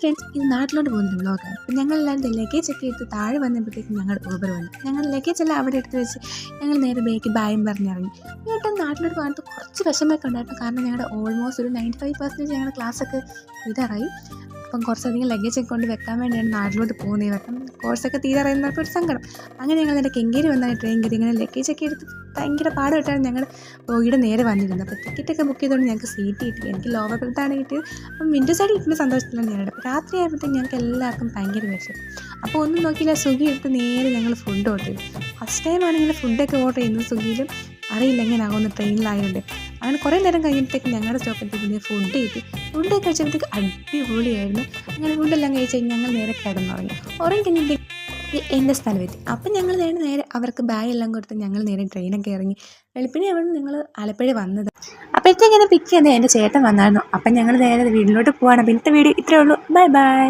Friends ഇത് നാട്ടിലോട്ട് പോകുന്നൊരു വ്ളോഗാണ്. അപ്പോൾ ഞങ്ങളെല്ലാവരും ലഗേജ് ഒക്കെ എടുത്ത് താഴെ വന്നപ്പോഴത്തേക്കും ഞങ്ങളുടെ ഊബർ വന്നു. ഞങ്ങൾ ലഗേജ് എല്ലാം അവിടെ എടുത്ത് വെച്ച് ഞങ്ങൾ നേരെ ബേക്ക് ബായും പറഞ്ഞിറങ്ങി. ഏട്ടൻ നാട്ടിലോട്ട് പോകാനത്ത് കുറച്ച് വിഷമമൊക്കെ ഉണ്ടായിരുന്നു. കാരണം ഞങ്ങളുടെ ഓൾമോസ്റ്റ് ഒരു 95% ഞങ്ങളുടെ ക്ലാസ്സൊക്കെ തീരാറായി. അപ്പം കുറച്ചധികം ലഗേജൊക്കെ കൊണ്ട് വെക്കാൻ വേണ്ടിയാണ് നാട്ടിലോട്ട് പോകുന്നത്. അപ്പം കോഴ്സൊക്കെ തീരാറായിരുന്നപ്പോൾ ഒരു സങ്കടം. അങ്ങനെ ഞങ്ങൾ നേരെ കെങ്കേരി വന്നാൽ ട്രെയിൻ കയറി ഇങ്ങനെ ലഗേജൊക്കെ എടുത്ത് ഭയങ്കര പാടുപെട്ടാണ് ഞങ്ങൾ ബോഗിയുടെ നേരെ വന്നിരുന്നത്. അപ്പോൾ ടിക്കറ്റൊക്കെ ബുക്ക് ചെയ്തുകൊണ്ട് ഞങ്ങൾക്ക് സീറ്റ് കിട്ടി. എനിക്ക് ലോവർ ബെർത്താണ് കിട്ടിയത്. അപ്പം വിൻഡോ സൈഡ് കിട്ടുന്ന സന്തോഷത്തിലാണ് ഞാനിവിടെ. അപ്പോൾ രാത്രി ആയപ്പോഴത്തേക്കും ഞങ്ങൾക്ക് എല്ലാവർക്കും ഭയങ്കര വിഷയം. അപ്പോൾ ഒന്നും നോക്കിയില്ല, സ്വിഗ്ഗി എടുത്ത് നേരെ ഞങ്ങൾ ഫുഡ് ഓർഡർ ചെയ്തു. ഫസ്റ്റ് ടൈമാണ് ഇങ്ങനെ ഫുഡൊക്കെ ഓർഡർ ചെയ്യുന്നത്. സ്വിഗ്ഗിയിലും അറിയില്ല എങ്ങനെയാകുമെന്ന് ട്രെയിനിലായതുകൊണ്ട്. അങ്ങനെ കുറേ നേരം കഴിഞ്ഞപ്പോഴത്തേക്കും ഞങ്ങളുടെ സ്റ്റോപ്പിൽ പിന്നെ ഫുഡ് കിട്ടി. ഫുഡ് കഴിച്ചപ്പോഴത്തേക്ക് അടിപൊളിയായിരുന്നു. അങ്ങനെ ഫുഡെല്ലാം കഴിച്ച് കഴിഞ്ഞ് ഞങ്ങൾ നേരെ കിടന്നുറങ്ങി. കഴിഞ്ഞിട്ട് എൻ്റെ സ്ഥലമെത്തി. അപ്പം ഞങ്ങൾ നേരെ അവർക്ക് ബാഗ് എല്ലാം കൊടുത്ത് ഞങ്ങൾ നേരെ ട്രെയിനൊക്കെ ഇറങ്ങി. വെളുപ്പിനെ അവിടെ ഞങ്ങൾ ആലപ്പുഴ വന്നത്. അപ്പോഴത്തേക്ക് എന്നെ പിക്ക് ചെയ്യാൻ എൻ്റെ ചേട്ടൻ വന്നായിരുന്നു. അപ്പം ഞങ്ങൾ നേരെ വീട്ടിലോട്ട് പോവാണ്. പിന്നത്തെ വീഡിയോ ഇത്രയേ ഉള്ളൂ. Bye bye.